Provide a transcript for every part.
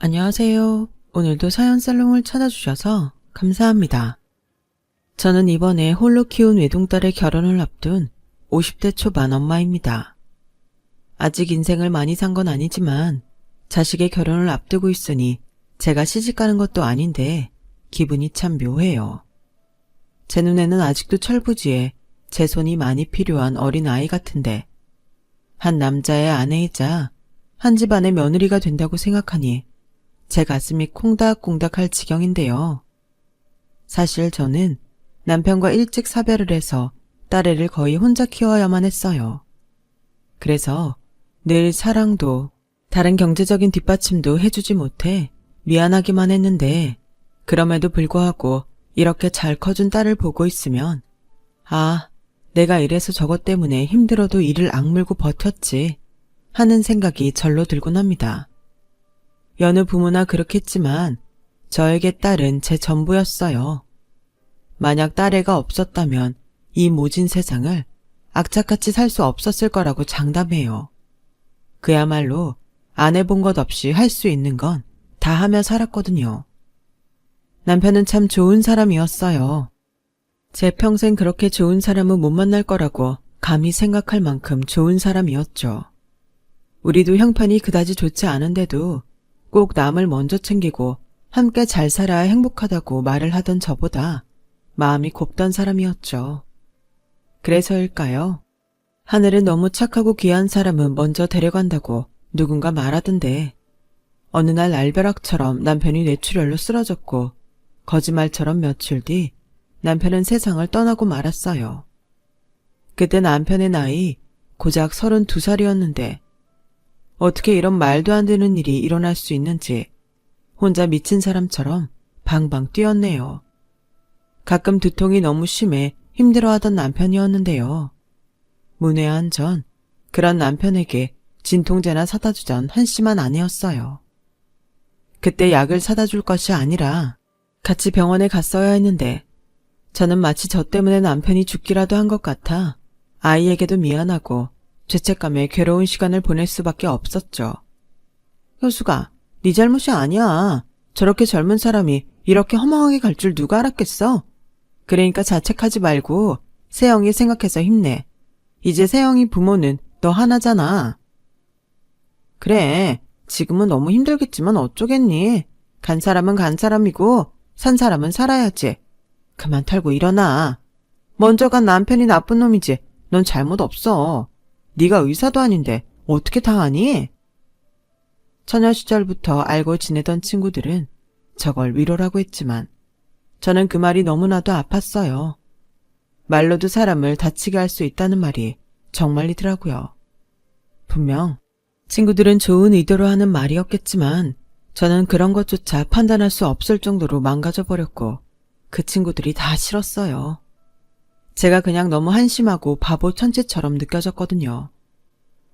안녕하세요. 오늘도 사연살롱을 찾아주셔서 감사합니다. 저는 이번에 홀로 키운 외동딸의 결혼을 앞둔 50대 초반 엄마입니다. 아직 인생을 많이 산 건 아니지만 자식의 결혼을 앞두고 있으니 제가 시집가는 것도 아닌데 기분이 참 묘해요. 제 눈에는 아직도 철부지에 제 손이 많이 필요한 어린 아이 같은데 한 남자의 아내이자 한 집안의 며느리가 된다고 생각하니 제 가슴이 콩닥콩닥할 지경인데요. 사실 저는 남편과 일찍 사별을 해서 딸애를 거의 혼자 키워야만 했어요. 그래서 늘 사랑도 다른 경제적인 뒷받침도 해주지 못해 미안하기만 했는데 그럼에도 불구하고 이렇게 잘 커준 딸을 보고 있으면 내가 이래서 저것 때문에 힘들어도 이를 악물고 버텼지 하는 생각이 절로 들곤 합니다. 여느 부모나 그렇겠지만 저에게 딸은 제 전부였어요. 만약 딸애가 없었다면 이 모진 세상을 악착같이 살 수 없었을 거라고 장담해요. 그야말로 안 해본 것 없이 할 수 있는 건 다 하며 살았거든요. 남편은 참 좋은 사람이었어요. 제 평생 그렇게 좋은 사람은 못 만날 거라고 감히 생각할 만큼 좋은 사람이었죠. 우리도 형편이 그다지 좋지 않은데도 꼭 남을 먼저 챙기고 함께 잘 살아야 행복하다고 말을 하던 저보다 마음이 곱던 사람이었죠. 그래서일까요? 하늘은 너무 착하고 귀한 사람은 먼저 데려간다고 누군가 말하던데 어느 날 날벼락처럼 남편이 뇌출혈로 쓰러졌고 거짓말처럼 며칠 뒤 남편은 세상을 떠나고 말았어요. 그때 남편의 나이 고작 32살이었는데 어떻게 이런 말도 안 되는 일이 일어날 수 있는지 혼자 미친 사람처럼 방방 뛰었네요. 가끔 두통이 너무 심해 힘들어하던 남편이었는데요. 문외한 전 그런 남편에게 진통제나 사다 주던 한심한 아내였어요. 그때 약을 사다 줄 것이 아니라 같이 병원에 갔어야 했는데 저는 마치 저 때문에 남편이 죽기라도 한 것 같아 아이에게도 미안하고 죄책감에 괴로운 시간을 보낼 수밖에 없었죠. 효수가, 네 잘못이 아니야. 저렇게 젊은 사람이 이렇게 허망하게 갈 줄 누가 알았겠어? 그러니까 자책하지 말고 세영이 생각해서 힘내. 이제 세영이 부모는 너 하나잖아. 그래, 지금은 너무 힘들겠지만 어쩌겠니. 간 사람은 간 사람이고 산 사람은 살아야지. 그만 털고 일어나. 먼저 간 남편이 나쁜 놈이지. 넌 잘못 없어. 네가 의사도 아닌데 어떻게 당하니? 처녀 시절부터 알고 지내던 친구들은 저걸 위로라고 했지만 저는 그 말이 너무나도 아팠어요. 말로도 사람을 다치게 할 수 있다는 말이 정말이더라고요. 분명 친구들은 좋은 의도로 하는 말이었겠지만 저는 그런 것조차 판단할 수 없을 정도로 망가져버렸고 그 친구들이 다 싫었어요. 제가 그냥 너무 한심하고 바보 천치처럼 느껴졌거든요.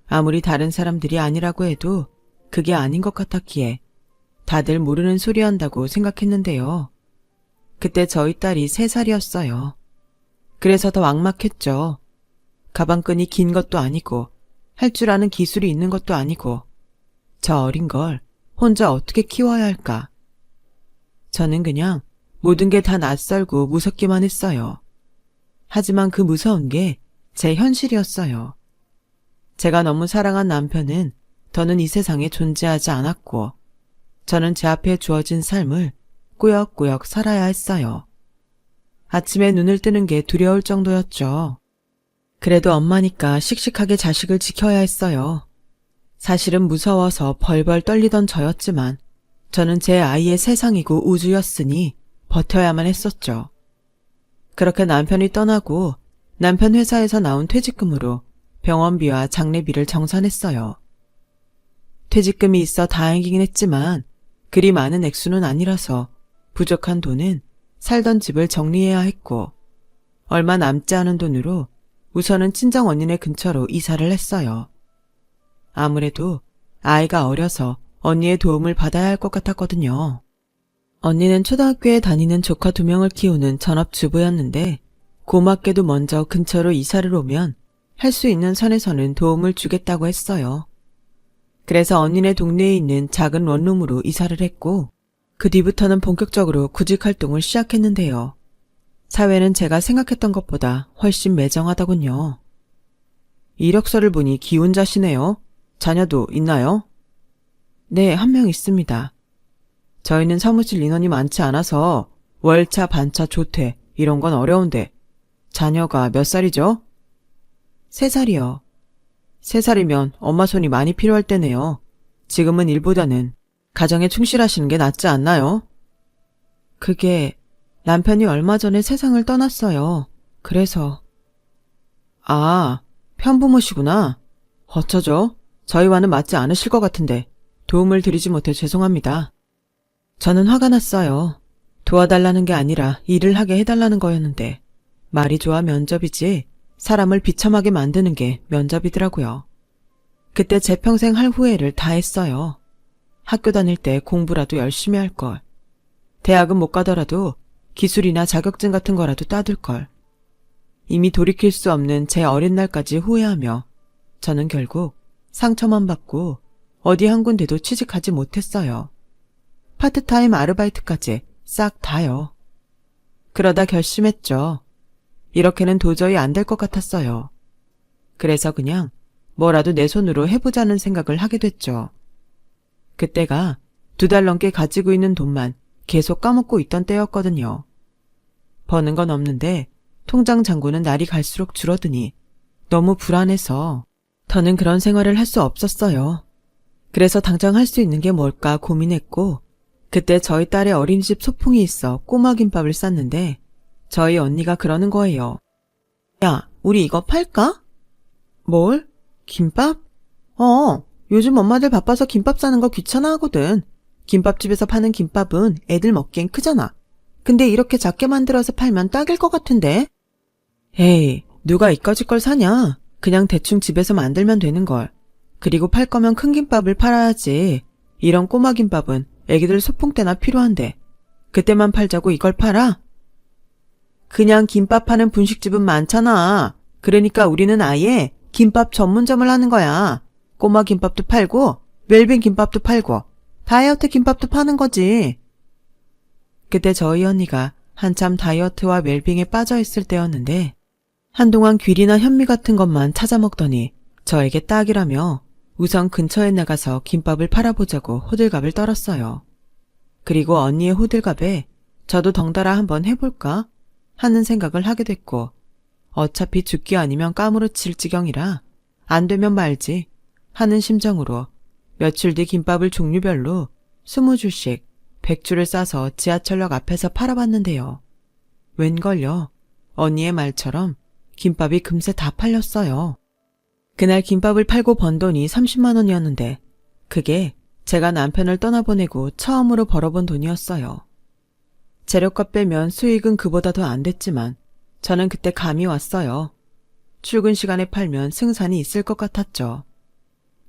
아무리 다른 사람들이 아니라고 해도 그게 아닌 것 같았기에 다들 모르는 소리 한다고 생각했는데요. 그때 저희 딸이 3살이었어요. 그래서 더 막막했죠. 가방끈이 긴 것도 아니고 할 줄 아는 기술이 있는 것도 아니고 저 어린 걸 혼자 어떻게 키워야 할까. 저는 그냥 모든 게 다 낯설고 무섭기만 했어요. 하지만 그 무서운 게 제 현실이었어요. 제가 너무 사랑한 남편은 더는 이 세상에 존재하지 않았고 저는 제 앞에 주어진 삶을 꾸역꾸역 살아야 했어요. 아침에 눈을 뜨는 게 두려울 정도였죠. 그래도 엄마니까 씩씩하게 자식을 지켜야 했어요. 사실은 무서워서 벌벌 떨리던 저였지만 저는 제 아이의 세상이고 우주였으니 버텨야만 했었죠. 그렇게 남편이 떠나고 남편 회사에서 나온 퇴직금으로 병원비와 장례비를 정산했어요. 퇴직금이 있어 다행이긴 했지만 그리 많은 액수는 아니라서 부족한 돈은 살던 집을 정리해야 했고 얼마 남지 않은 돈으로 우선은 친정 언니네 근처로 이사를 했어요. 아무래도 아이가 어려서 언니의 도움을 받아야 할 것 같았거든요. 언니는 초등학교에 다니는 조카 2명을 키우는 전업주부였는데 고맙게도 먼저 근처로 이사를 오면 할 수 있는 선에서는 도움을 주겠다고 했어요. 그래서 언니네 동네에 있는 작은 원룸으로 이사를 했고 그 뒤부터는 본격적으로 구직 활동을 시작했는데요. 사회는 제가 생각했던 것보다 훨씬 매정하더군요. 이력서를 보니 기혼자시네요. 자녀도 있나요? 네, 한 명 있습니다. 저희는 사무실 인원이 많지 않아서 월차, 반차, 조퇴 이런 건 어려운데 자녀가 몇 살이죠? 3살이요. 3살이면 엄마 손이 많이 필요할 때네요. 지금은 일보다는 가정에 충실하시는 게 낫지 않나요? 그게 남편이 얼마 전에 세상을 떠났어요. 그래서. 아, 편부모시구나. 어쩌죠? 저희와는 맞지 않으실 것 같은데 도움을 드리지 못해 죄송합니다. 저는 화가 났어요. 도와달라는 게 아니라 일을 하게 해달라는 거였는데 말이 좋아 면접이지 사람을 비참하게 만드는 게 면접이더라고요. 그때 제 평생 할 후회를 다 했어요. 학교 다닐 때 공부라도 열심히 할 걸. 대학은 못 가더라도 기술이나 자격증 같은 거라도 따둘 걸. 이미 돌이킬 수 없는 제 어린 날까지 후회하며 저는 결국 상처만 받고 어디 한 군데도 취직하지 못했어요. 파트타임 아르바이트까지 싹 다요. 그러다 결심했죠. 이렇게는 도저히 안 될 것 같았어요. 그래서 그냥 뭐라도 내 손으로 해보자는 생각을 하게 됐죠. 그때가 2달 넘게 가지고 있는 돈만 계속 까먹고 있던 때였거든요. 버는 건 없는데 통장 잔고는 날이 갈수록 줄어드니 너무 불안해서 더는 그런 생활을 할 수 없었어요. 그래서 당장 할 수 있는 게 뭘까 고민했고 그때 저희 딸의 어린이집 소풍이 있어 꼬마 김밥을 쌌는데 저희 언니가 그러는 거예요. 야, 우리 이거 팔까? 뭘? 김밥? 요즘 엄마들 바빠서 김밥 싸는 거 귀찮아 하거든. 김밥집에서 파는 김밥은 애들 먹기엔 크잖아. 근데 이렇게 작게 만들어서 팔면 딱일 것 같은데? 에이, 누가 이까짓 걸 사냐? 그냥 대충 집에서 만들면 되는 걸. 그리고 팔 거면 큰 김밥을 팔아야지. 이런 꼬마 김밥은 애기들 소풍 때나 필요한데. 그때만 팔자고 이걸 팔아? 그냥 김밥 파는 분식집은 많잖아. 그러니까 우리는 아예 김밥 전문점을 하는 거야. 꼬마 김밥도 팔고 웰빙 김밥도 팔고 다이어트 김밥도 파는 거지. 그때 저희 언니가 한참 다이어트와 웰빙에 빠져있을 때였는데 한동안 귤이나 현미 같은 것만 찾아 먹더니 저에게 딱이라며 우선 근처에 나가서 김밥을 팔아보자고 호들갑을 떨었어요. 그리고 언니의 호들갑에 저도 덩달아 한번 해볼까 하는 생각을 하게 됐고 어차피 죽기 아니면 까무러칠 지경이라 안 되면 말지 하는 심정으로 며칠 뒤 김밥을 종류별로 20줄씩 100줄을 싸서 지하철역 앞에서 팔아봤는데요. 웬걸요? 언니의 말처럼 김밥이 금세 다 팔렸어요. 그날 김밥을 팔고 번 돈이 30만 원이었는데 그게 제가 남편을 떠나보내고 처음으로 벌어본 돈이었어요. 재료값 빼면 수익은 그보다 더 안 됐지만 저는 그때 감이 왔어요. 출근 시간에 팔면 승산이 있을 것 같았죠.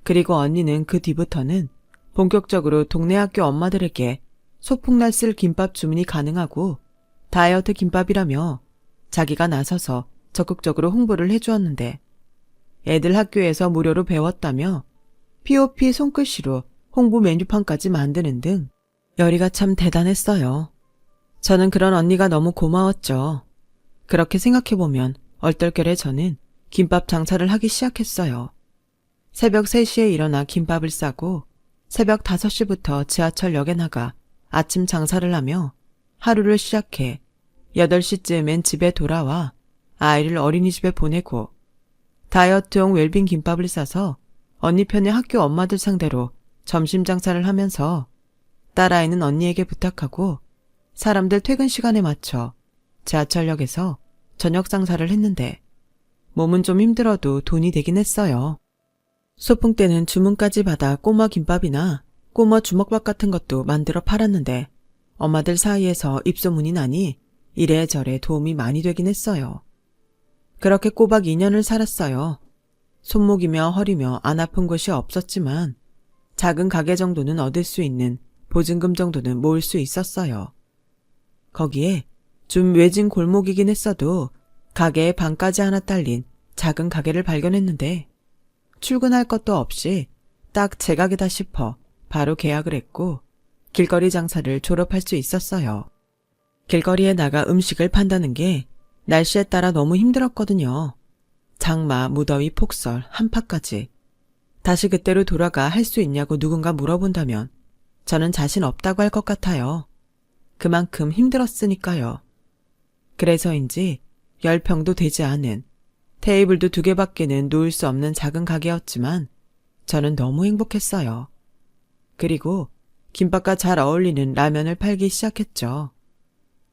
그리고 언니는 그 뒤부터는 본격적으로 동네 학교 엄마들에게 소풍날 쓸 김밥 주문이 가능하고 다이어트 김밥이라며 자기가 나서서 적극적으로 홍보를 해주었는데 애들 학교에서 무료로 배웠다며 POP 손글씨로 홍보 메뉴판까지 만드는 등 열의가 참 대단했어요. 저는 그런 언니가 너무 고마웠죠. 그렇게 생각해보면 얼떨결에 저는 김밥 장사를 하기 시작했어요. 새벽 3시에 일어나 김밥을 싸고 새벽 5시부터 지하철역에 나가 아침 장사를 하며 하루를 시작해 8시쯤엔 집에 돌아와 아이를 어린이집에 보내고 다이어트용 웰빙 김밥을 싸서 언니 편의 학교 엄마들 상대로 점심 장사를 하면서 딸아이는 언니에게 부탁하고 사람들 퇴근 시간에 맞춰 지하철역에서 저녁 장사를 했는데 몸은 좀 힘들어도 돈이 되긴 했어요. 소풍 때는 주문까지 받아 꼬마 김밥이나 꼬마 주먹밥 같은 것도 만들어 팔았는데 엄마들 사이에서 입소문이 나니 이래저래 도움이 많이 되긴 했어요. 그렇게 꼬박 2년을 살았어요. 손목이며 허리며 안 아픈 곳이 없었지만 작은 가게 정도는 얻을 수 있는 보증금 정도는 모을 수 있었어요. 거기에 좀 외진 골목이긴 했어도 가게에 방까지 하나 딸린 작은 가게를 발견했는데 출근할 것도 없이 딱 제 가게다 싶어 바로 계약을 했고 길거리 장사를 졸업할 수 있었어요. 길거리에 나가 음식을 판다는 게 날씨에 따라 너무 힘들었거든요. 장마, 무더위, 폭설, 한파까지. 다시 그때로 돌아가 할 수 있냐고 누군가 물어본다면 저는 자신 없다고 할 것 같아요. 그만큼 힘들었으니까요. 그래서인지 10평도 되지 않은 테이블도 2개밖에는 놓을 수 없는 작은 가게였지만 저는 너무 행복했어요. 그리고 김밥과 잘 어울리는 라면을 팔기 시작했죠.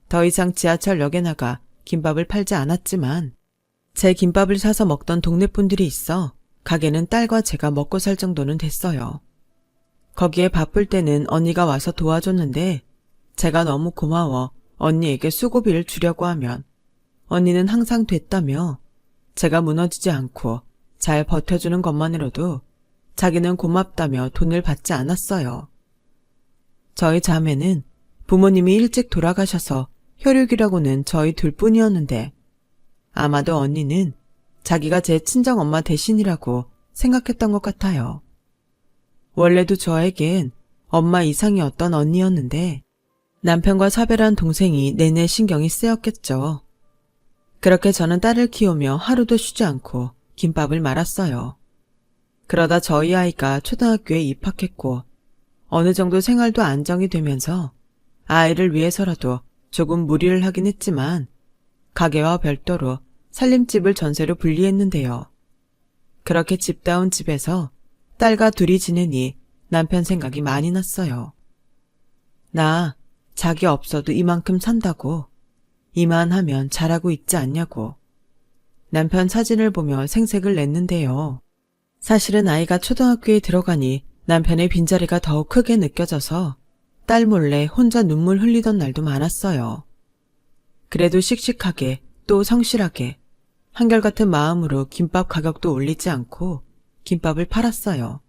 더 이상 지하철역에 나가 김밥을 팔지 않았지만 제 김밥을 사서 먹던 동네 분들이 있어 가게는 딸과 제가 먹고 살 정도는 됐어요. 거기에 바쁠 때는 언니가 와서 도와줬는데 제가 너무 고마워 언니에게 수고비를 주려고 하면 언니는 항상 됐다며 제가 무너지지 않고 잘 버텨주는 것만으로도 자기는 고맙다며 돈을 받지 않았어요. 저희 자매는 부모님이 일찍 돌아가셔서 혈육이라고는 저희 둘뿐이었는데 아마도 언니는 자기가 제 친정엄마 대신이라고 생각했던 것 같아요. 원래도 저에겐 엄마 이상이었던 언니였는데 남편과 사별한 동생이 내내 신경이 쓰였겠죠. 그렇게 저는 딸을 키우며 하루도 쉬지 않고 김밥을 말았어요. 그러다 저희 아이가 초등학교에 입학했고 어느 정도 생활도 안정이 되면서 아이를 위해서라도 조금 무리를 하긴 했지만 가게와 별도로 살림집을 전세로 분리했는데요. 그렇게 집다운 집에서 딸과 둘이 지내니 남편 생각이 많이 났어요. 나 자기 없어도 이만큼 산다고 이만하면 잘하고 있지 않냐고. 남편 사진을 보며 생색을 냈는데요. 사실은 아이가 초등학교에 들어가니 남편의 빈자리가 더욱 크게 느껴져서 딸 몰래 혼자 눈물 흘리던 날도 많았어요. 그래도 씩씩하게 또 성실하게 한결같은 마음으로 김밥 가격도 올리지 않고 김밥을 팔았어요.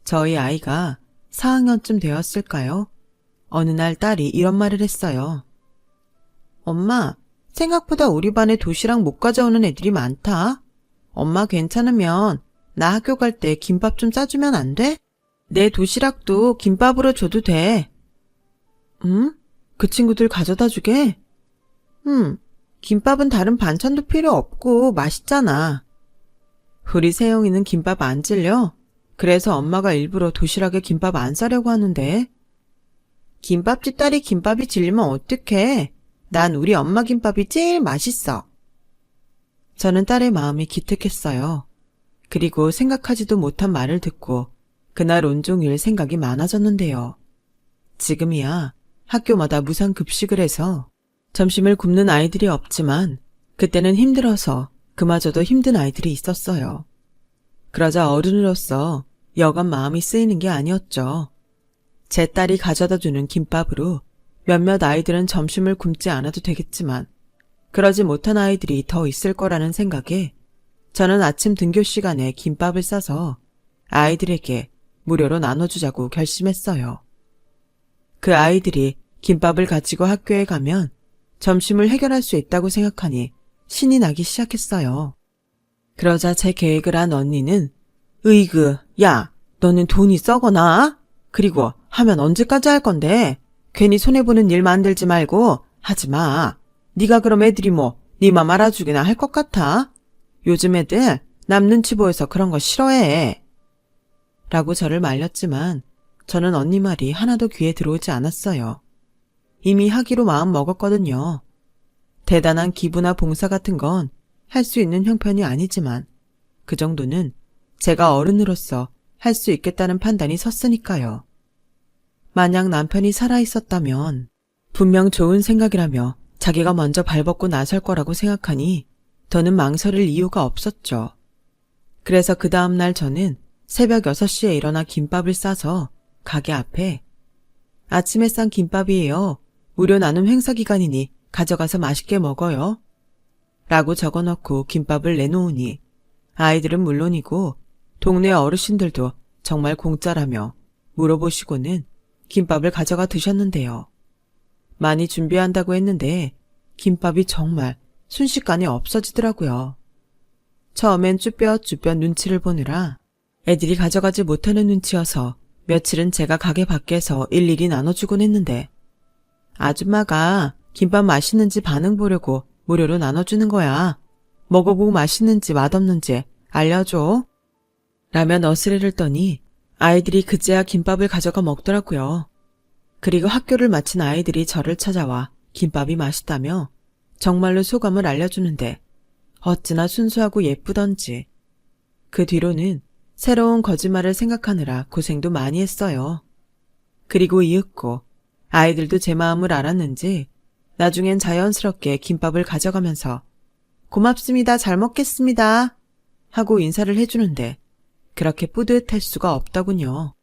저희 아이가 4학년쯤 되었을까요? 어느 날 딸이 이런 말을 했어요. 엄마, 생각보다 우리 반에 도시락 못 가져오는 애들이 많다. 엄마 괜찮으면 나 학교 갈 때 김밥 좀 싸주면 안 돼? 내 도시락도 김밥으로 줘도 돼. 그 친구들 가져다 주게? 김밥은 다른 반찬도 필요 없고 맛있잖아. 우리 세영이는 김밥 안 질려? 그래서 엄마가 일부러 도시락에 김밥 안 싸려고 하는데. 김밥집 딸이 김밥이 질리면 어떡해. 난 우리 엄마 김밥이 제일 맛있어. 저는 딸의 마음이 기특했어요. 그리고 생각하지도 못한 말을 듣고 그날 온종일 생각이 많아졌는데요. 지금이야 학교마다 무상 급식을 해서 점심을 굶는 아이들이 없지만 그때는 힘들어서 그마저도 힘든 아이들이 있었어요. 그러자 어른으로서 여간 마음이 쓰이는 게 아니었죠. 제 딸이 가져다주는 김밥으로 몇몇 아이들은 점심을 굶지 않아도 되겠지만 그러지 못한 아이들이 더 있을 거라는 생각에 저는 아침 등교 시간에 김밥을 싸서 아이들에게 무료로 나눠주자고 결심했어요. 그 아이들이 김밥을 가지고 학교에 가면 점심을 해결할 수 있다고 생각하니 신이 나기 시작했어요. 그러자 제 계획을 한 언니는 으이그, 야, 너는 돈이 썩어나? 그리고 하면 언제까지 할 건데? 괜히 손해보는 일 만들지 말고 하지 마. 네가 그럼 애들이 뭐 네 맘 알아주기나 할 것 같아? 요즘 애들 남 눈치 보여서 그런 거 싫어해. 라고 저를 말렸지만 저는 언니 말이 하나도 귀에 들어오지 않았어요. 이미 하기로 마음 먹었거든요. 대단한 기부나 봉사 같은 건 할 수 있는 형편이 아니지만 그 정도는 제가 어른으로서 할 수 있겠다는 판단이 섰으니까요. 만약 남편이 살아있었다면 분명 좋은 생각이라며 자기가 먼저 발벗고 나설 거라고 생각하니 더는 망설일 이유가 없었죠. 그래서 그 다음날 저는 새벽 6시에 일어나 김밥을 싸서 가게 앞에 아침에 싼 김밥이에요. 무료 나눔 행사 기간이니 가져가서 맛있게 먹어요. 라고 적어놓고 김밥을 내놓으니 아이들은 물론이고 동네 어르신들도 정말 공짜라며 물어보시고는 김밥을 가져가 드셨는데요. 많이 준비한다고 했는데 김밥이 정말 순식간에 없어지더라고요. 처음엔 쭈뼛쭈뼛 눈치를 보느라 애들이 가져가지 못하는 눈치여서 며칠은 제가 가게 밖에서 일일이 나눠주곤 했는데 아줌마가 김밥 맛있는지 반응 보려고 무료로 나눠주는 거야. 먹어보고 맛있는지 맛없는지 알려줘. 라며 너스레를 떠니 아이들이 그제야 김밥을 가져가 먹더라고요. 그리고 학교를 마친 아이들이 저를 찾아와 김밥이 맛있다며 정말로 소감을 알려주는데 어찌나 순수하고 예쁘던지. 그 뒤로는 새로운 거짓말을 생각하느라 고생도 많이 했어요. 그리고 이윽고 아이들도 제 마음을 알았는지 나중엔 자연스럽게 김밥을 가져가면서 고맙습니다, 잘 먹겠습니다 하고 인사를 해주는데 그렇게 뿌듯할 수가 없더군요.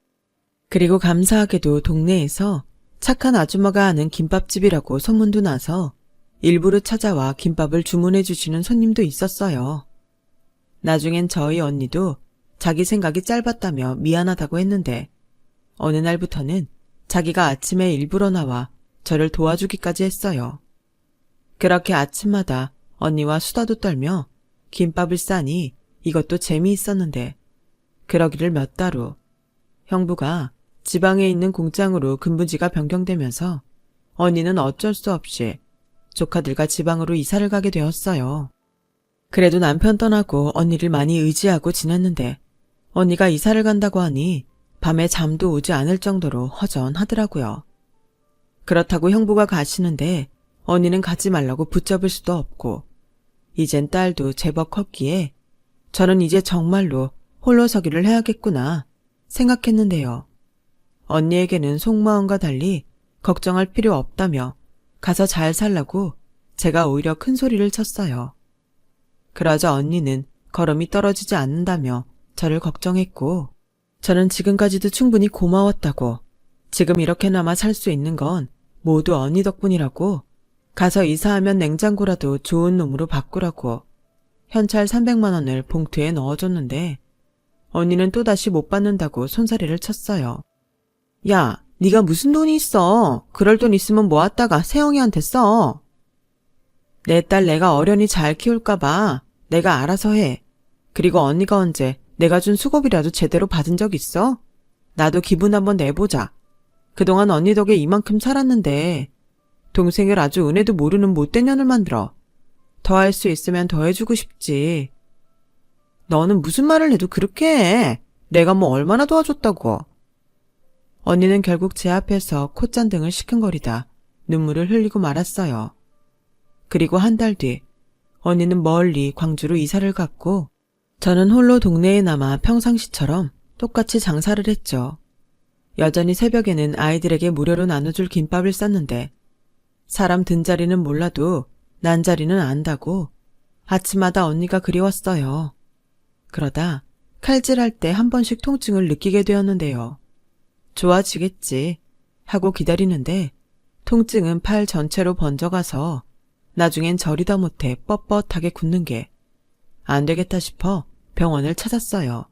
그리고 감사하게도 동네에서 착한 아줌마가 하는 김밥집이라고 소문도 나서 일부러 찾아와 김밥을 주문해 주시는 손님도 있었어요. 나중엔 저희 언니도 자기 생각이 짧았다며 미안하다고 했는데 어느 날부터는 자기가 아침에 일부러 나와 저를 도와주기까지 했어요. 그렇게 아침마다 언니와 수다도 떨며 김밥을 싸니 이것도 재미있었는데 그러기를 몇 달 후 형부가 지방에 있는 공장으로 근무지가 변경되면서 언니는 어쩔 수 없이 조카들과 지방으로 이사를 가게 되었어요. 그래도 남편 떠나고 언니를 많이 의지하고 지냈는데 언니가 이사를 간다고 하니 밤에 잠도 오지 않을 정도로 허전하더라고요. 그렇다고 형부가 가시는데 언니는 가지 말라고 붙잡을 수도 없고 이젠 딸도 제법 컸기에 저는 이제 정말로 홀로 서기를 해야겠구나 생각했는데요. 언니에게는 속마음과 달리 걱정할 필요 없다며 가서 잘 살라고 제가 오히려 큰 소리를 쳤어요. 그러자 언니는 걸음이 떨어지지 않는다며 저를 걱정했고 저는 지금까지도 충분히 고마웠다고 지금 이렇게나마 살 수 있는 건 모두 언니 덕분이라고 가서 이사하면 냉장고라도 좋은 놈으로 바꾸라고 현찰 300만 원을 봉투에 넣어줬는데 언니는 또다시 못 받는다고 손사래를 쳤어요. 야, 네가 무슨 돈이 있어. 그럴 돈 있으면 모았다가 세영이한테 써. 내 딸 내가 어련히 잘 키울까 봐 내가 알아서 해. 그리고 언니가 언제 내가 준 수고비라도 제대로 받은 적 있어? 나도 기분 한번 내보자. 그동안 언니 덕에 이만큼 살았는데 동생을 아주 은혜도 모르는 못된 년을 만들어. 더 할 수 있으면 더 해주고 싶지. 너는 무슨 말을 해도 그렇게 해. 내가 뭐 얼마나 도와줬다고. 언니는 결국 제 앞에서 콧잔등을 시큰거리다 눈물을 흘리고 말았어요. 그리고 한 달 뒤 언니는 멀리 광주로 이사를 갔고 저는 홀로 동네에 남아 평상시처럼 똑같이 장사를 했죠. 여전히 새벽에는 아이들에게 무료로 나눠줄 김밥을 쌌는데 사람 든 자리는 몰라도 난 자리는 안다고 아침마다 언니가 그리웠어요. 그러다 칼질할 때 한 번씩 통증을 느끼게 되었는데요. 좋아지겠지 하고 기다리는데 통증은 팔 전체로 번져가서 나중엔 저리다 못해 뻣뻣하게 굳는 게 안 되겠다 싶어 병원을 찾았어요.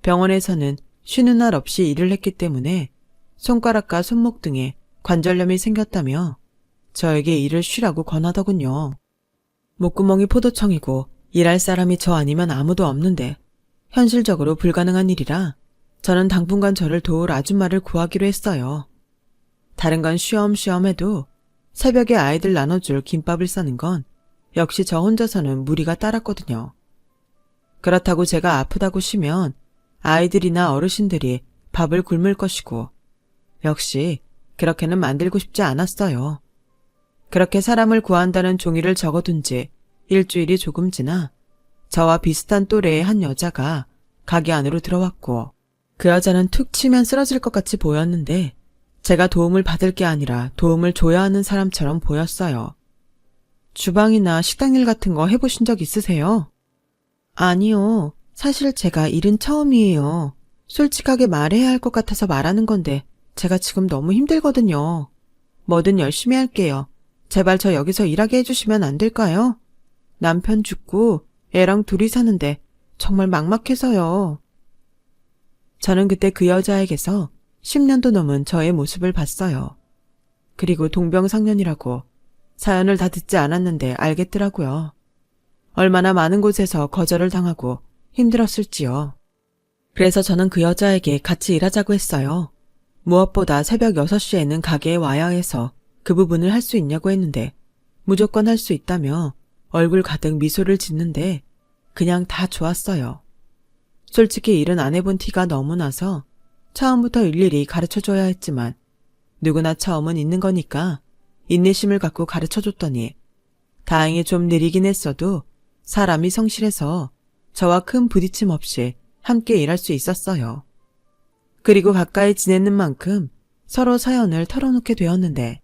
병원에서는 쉬는 날 없이 일을 했기 때문에 손가락과 손목 등에 관절염이 생겼다며 저에게 일을 쉬라고 권하더군요. 목구멍이 포도청이고 일할 사람이 저 아니면 아무도 없는데 현실적으로 불가능한 일이라 저는 당분간 저를 도울 아줌마를 구하기로 했어요. 다른 건 쉬엄쉬엄 해도 새벽에 아이들 나눠줄 김밥을 싸는 건 역시 저 혼자서는 무리가 따랐거든요. 그렇다고 제가 아프다고 쉬면 아이들이나 어르신들이 밥을 굶을 것이고 역시 그렇게는 만들고 싶지 않았어요. 그렇게 사람을 구한다는 종이를 적어둔 지 일주일이 조금 지나 저와 비슷한 또래의 한 여자가 가게 안으로 들어왔고 그 여자는 툭 치면 쓰러질 것 같이 보였는데 제가 도움을 받을 게 아니라 도움을 줘야 하는 사람처럼 보였어요. 주방이나 식당 일 같은 거 해보신 적 있으세요? 아니요. 사실 제가 일은 처음이에요. 솔직하게 말해야 할 것 같아서 말하는 건데 제가 지금 너무 힘들거든요. 뭐든 열심히 할게요. 제발 저 여기서 일하게 해주시면 안 될까요? 남편 죽고 애랑 둘이 사는데 정말 막막해서요. 저는 그때 그 여자에게서 10년도 넘은 저의 모습을 봤어요. 그리고 동병상련이라고 사연을 다 듣지 않았는데 알겠더라고요. 얼마나 많은 곳에서 거절을 당하고 힘들었을지요. 그래서 저는 그 여자에게 같이 일하자고 했어요. 무엇보다 새벽 6시에는 가게에 와야 해서 그 부분을 할 수 있냐고 했는데 무조건 할 수 있다며 얼굴 가득 미소를 짓는데 그냥 다 좋았어요. 솔직히 일은 안 해본 티가 너무 나서 처음부터 일일이 가르쳐줘야 했지만 누구나 처음은 있는 거니까 인내심을 갖고 가르쳐줬더니 다행히 좀 느리긴 했어도 사람이 성실해서 저와 큰 부딪힘 없이 함께 일할 수 있었어요. 그리고 가까이 지내는 만큼 서로 사연을 털어놓게 되었는데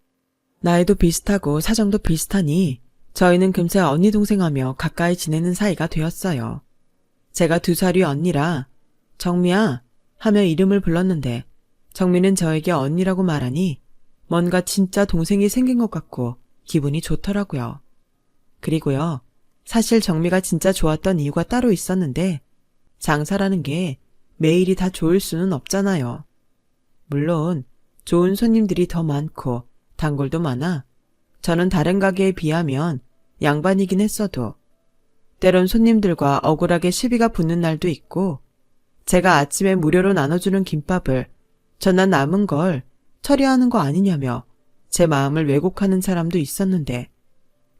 나이도 비슷하고 사정도 비슷하니 저희는 금세 언니 동생하며 가까이 지내는 사이가 되었어요. 제가 2살 위 언니라 정미야 하며 이름을 불렀는데 정미는 저에게 언니라고 말하니 뭔가 진짜 동생이 생긴 것 같고 기분이 좋더라고요. 그리고요, 사실 정미가 진짜 좋았던 이유가 따로 있었는데 장사라는 게 매일이 다 좋을 수는 없잖아요. 물론 좋은 손님들이 더 많고 단골도 많아 저는 다른 가게에 비하면 양반이긴 했어도 때론 손님들과 억울하게 시비가 붙는 날도 있고 제가 아침에 무료로 나눠주는 김밥을 전날 남은 걸 처리하는 거 아니냐며 제 마음을 왜곡하는 사람도 있었는데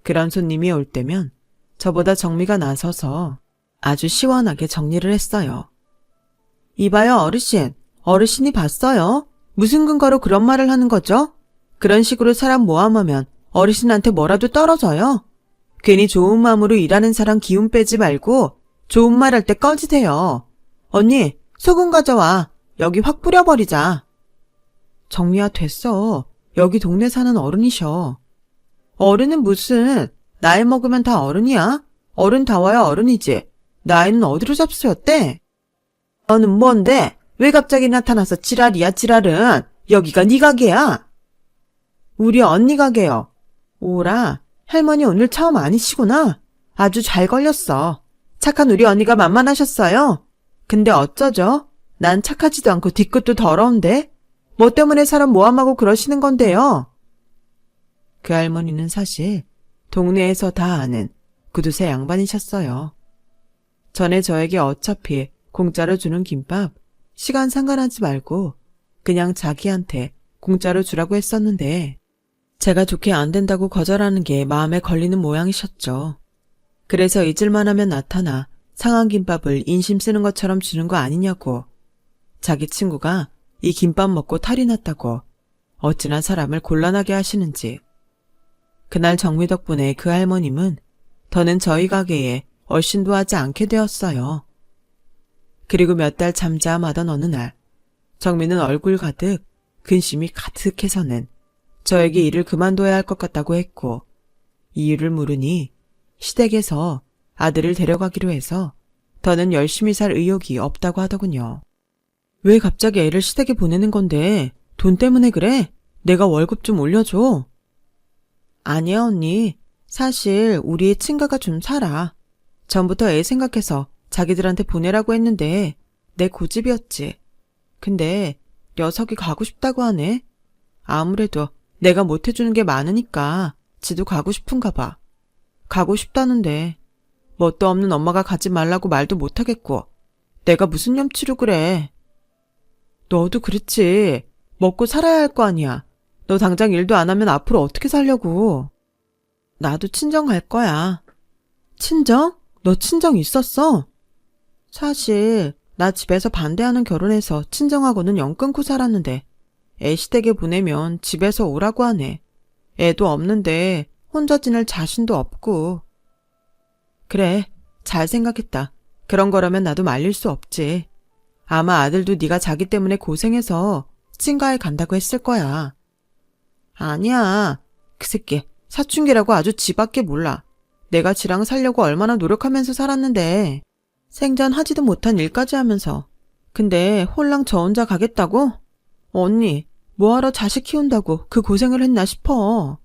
그런 손님이 올 때면 저보다 정미가 나서서 아주 시원하게 정리를 했어요. 이봐요 어르신, 어르신이 봤어요? 무슨 근거로 그런 말을 하는 거죠? 그런 식으로 사람 모함하면 어르신한테 뭐라도 떨어져요? 괜히 좋은 마음으로 일하는 사람 기운 빼지 말고 좋은 말 할 때 꺼지세요. 언니, 소금 가져와. 여기 확 뿌려버리자. 정미야 됐어. 여기 동네 사는 어른이셔. 어른은 무슨, 나이 먹으면 다 어른이야? 어른다워야 어른이지. 나이는 어디로 잡수였대? 너는 뭔데? 왜 갑자기 나타나서 지랄이야 지랄은? 여기가 네 가게야. 우리 언니 가게요. 오라, 할머니 오늘 처음 아니시구나. 아주 잘 걸렸어. 착한 우리 언니가 만만하셨어요. 근데 어쩌죠? 난 착하지도 않고 뒤끝도 더러운데? 뭐 때문에 사람 모함하고 그러시는 건데요? 그 할머니는 사실 동네에서 다 아는 구두쇠 양반이셨어요. 전에 저에게 어차피 공짜로 주는 김밥 시간 상관하지 말고 그냥 자기한테 공짜로 주라고 했었는데 제가 좋게 안 된다고 거절하는 게 마음에 걸리는 모양이셨죠. 그래서 잊을만 하면 나타나 상한 김밥을 인심 쓰는 것처럼 주는 거 아니냐고. 자기 친구가 이 김밥 먹고 탈이 났다고 어찌나 사람을 곤란하게 하시는지. 그날 정미 덕분에 그 할머님은 더는 저희 가게에 얼씬도 하지 않게 되었어요. 그리고 몇 달 잠잠하던 어느 날 정미는 얼굴 가득 근심이 가득해서는 저에게 일을 그만둬야 할 것 같다고 했고 이유를 물으니 시댁에서 아들을 데려가기로 해서 더는 열심히 살 의욕이 없다고 하더군요. 왜 갑자기 애를 시댁에 보내는 건데 돈 때문에 그래? 내가 월급 좀 올려줘. 아니야 언니. 사실 우리의 친가가 좀 살아. 전부터 애 생각해서 자기들한테 보내라고 했는데 내 고집이었지. 근데 녀석이 가고 싶다고 하네. 아무래도 내가 못해주는 게 많으니까 지도 가고 싶은가 봐. 가고 싶다는데 뭣도 없는 엄마가 가지 말라고 말도 못하겠고 내가 무슨 염치로 그래. 너도 그렇지. 먹고 살아야 할 거 아니야. 너 당장 일도 안 하면 앞으로 어떻게 살려고. 나도 친정 갈 거야. 친정? 너 친정 있었어? 사실 나 집에서 반대하는 결혼해서 친정하고는 연 끊고 살았는데 애 시댁에 보내면 집에서 오라고 하네. 애도 없는데 혼자 지낼 자신도 없고. 그래, 잘 생각했다. 그런 거라면 나도 말릴 수 없지. 아마 아들도 네가 자기 때문에 고생해서 친가에 간다고 했을 거야. 아니야. 그 새끼 사춘기라고 아주 지밖에 몰라. 내가 지랑 살려고 얼마나 노력하면서 살았는데 생전 하지도 못한 일까지 하면서. 근데 홀랑 저 혼자 가겠다고? 언니, 뭐하러 자식 키운다고 그 고생을 했나 싶어.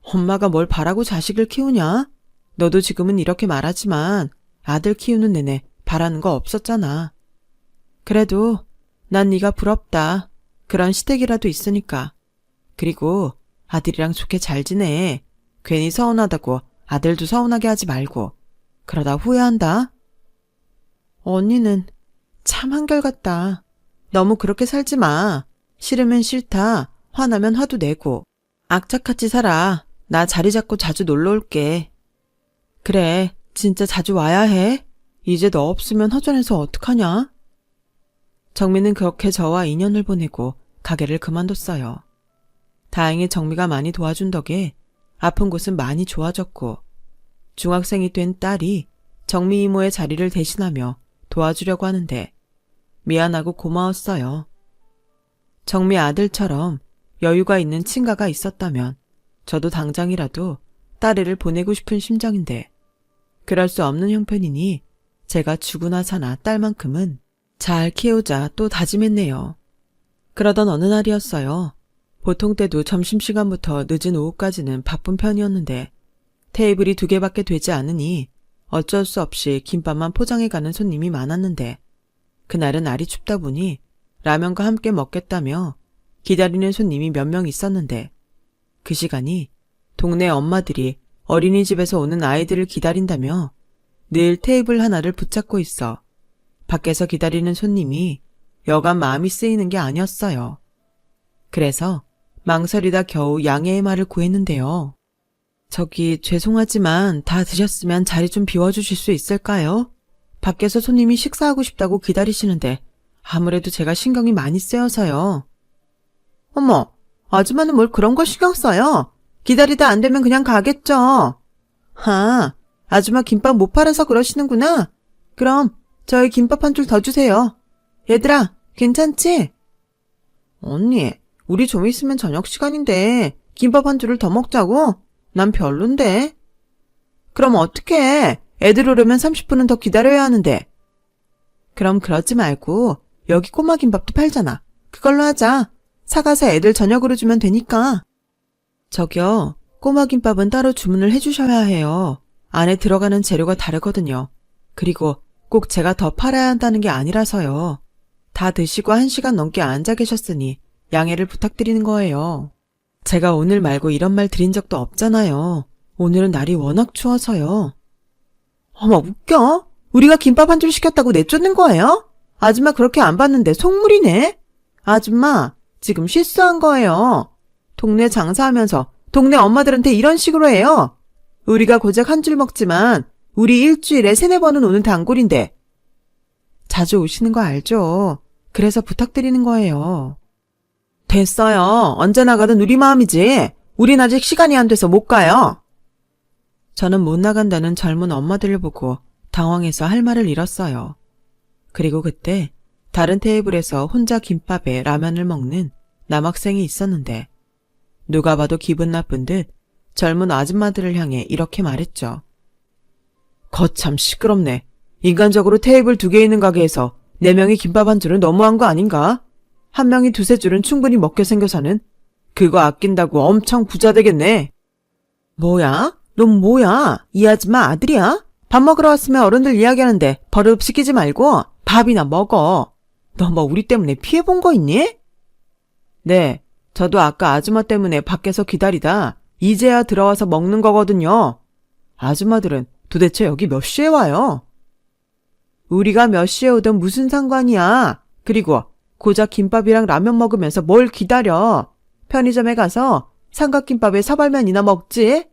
엄마가 뭘 바라고 자식을 키우냐? 너도 지금은 이렇게 말하지만 아들 키우는 내내 바라는 거 없었잖아. 그래도 난 네가 부럽다. 그런 시댁이라도 있으니까. 그리고 아들이랑 좋게 잘 지내. 괜히 서운하다고 아들도 서운하게 하지 말고. 그러다 후회한다. 언니는 참 한결같다. 너무 그렇게 살지 마. 싫으면 싫다. 화나면 화도 내고. 악착같이 살아. 나 자리 잡고 자주 놀러 올게. 그래, 진짜 자주 와야 해. 이제 너 없으면 허전해서 어떡하냐? 정미는 그렇게 저와 인연을 보내고 가게를 그만뒀어요. 다행히 정미가 많이 도와준 덕에 아픈 곳은 많이 좋아졌고 중학생이 된 딸이 정미 이모의 자리를 대신하며 도와주려고 하는데 미안하고 고마웠어요. 정미 아들처럼 여유가 있는 친가가 있었다면 저도 당장이라도 딸애를 보내고 싶은 심정인데 그럴 수 없는 형편이니 제가 죽으나 사나 딸만큼은 잘 키우자 또 다짐했네요. 그러던 어느 날이었어요. 보통 때도 점심시간부터 늦은 오후까지는 바쁜 편이었는데 테이블이 2개밖에 되지 않으니 어쩔 수 없이 김밥만 포장해가는 손님이 많았는데 그날은 날이 춥다 보니 라면과 함께 먹겠다며 기다리는 손님이 몇 명 있었는데 그 시간이 동네 엄마들이 어린이집에서 오는 아이들을 기다린다며 늘 테이블 하나를 붙잡고 있어 밖에서 기다리는 손님이 여간 마음이 쓰이는 게 아니었어요. 그래서 망설이다 겨우 양해의 말을 구했는데요. 저기 죄송하지만 다 드셨으면 자리 좀 비워주실 수 있을까요? 밖에서 손님이 식사하고 싶다고 기다리시는데 아무래도 제가 신경이 많이 쓰여서요. 어머, 아줌마는 뭘 그런 걸 신경 써요? 기다리다 안 되면 그냥 가겠죠. 아줌마 김밥 못 팔아서 그러시는구나. 그럼 저희 김밥 한 줄 더 주세요. 얘들아, 괜찮지? 언니, 우리 좀 있으면 저녁 시간인데 김밥 한 줄을 더 먹자고? 난 별론데. 그럼 어떡해? 애들 오려면 30분은 더 기다려야 하는데. 그럼 그러지 말고 여기 꼬마 김밥도 팔잖아. 그걸로 하자. 사가서 애들 저녁으로 주면 되니까. 저기요, 꼬마 김밥은 따로 주문을 해주셔야 해요. 안에 들어가는 재료가 다르거든요. 그리고 꼭 제가 더 팔아야 한다는 게 아니라서요. 다 드시고 1시간 넘게 앉아 계셨으니 양해를 부탁드리는 거예요. 제가 오늘 말고 이런 말 드린 적도 없잖아요. 오늘은 날이 워낙 추워서요. 어머, 웃겨? 우리가 김밥 한 줄 시켰다고 내쫓는 거예요? 아줌마 그렇게 안 봤는데 속물이네? 아줌마, 지금 실수한 거예요. 동네 장사하면서 동네 엄마들한테 이런 식으로 해요. 우리가 고작 한 줄 먹지만 우리 일주일에 3-4번은 오는 단골인데. 자주 오시는 거 알죠? 그래서 부탁드리는 거예요. 됐어요. 언제 나가든 우리 마음이지. 우린 아직 시간이 안 돼서 못 가요. 저는 못 나간다는 젊은 엄마들을 보고 당황해서 할 말을 잃었어요. 그리고 그때 다른 테이블에서 혼자 김밥에 라면을 먹는 남학생이 있었는데 누가 봐도 기분 나쁜 듯 젊은 아줌마들을 향해 이렇게 말했죠. 거참 시끄럽네. 인간적으로 테이블 2개 있는 가게에서 4명이 김밥 한 줄은 너무한 거 아닌가? 한 명이 2-3줄은 충분히 먹게 생겨서는 그거 아낀다고 엄청 부자 되겠네. 뭐야? 넌 뭐야? 이 아줌마 아들이야? 밥 먹으러 왔으면 어른들 이야기하는데 버릇 시키지 말고 밥이나 먹어. 너 뭐 우리 때문에 피해본 거 있니? 네, 저도 아까 아줌마 때문에 밖에서 기다리다 이제야 들어와서 먹는 거거든요. 아줌마들은 도대체 여기 몇 시에 와요? 우리가 몇 시에 오든 무슨 상관이야. 그리고 고작 김밥이랑 라면 먹으면서 뭘 기다려. 편의점에 가서 삼각김밥에 사발면이나 먹지.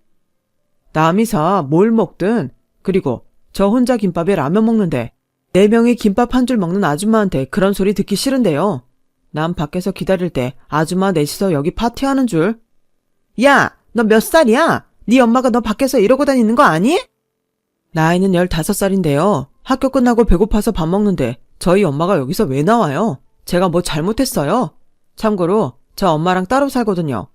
남이 사 뭘 먹든. 그리고 저 혼자 김밥에 라면 먹는데 4명이 김밥 한 줄 먹는 아줌마한테 그런 소리 듣기 싫은데요. 난 밖에서 기다릴 때 아줌마 넷이서 여기 파티하는 줄. 야, 너 몇 살이야? 네 엄마가 너 밖에서 이러고 다니는 거 아니? 나이는 15살인데요. 학교 끝나고 배고파서 밥 먹는데 저희 엄마가 여기서 왜 나와요? 제가 뭐 잘못했어요? 참고로 저 엄마랑 따로 살거든요.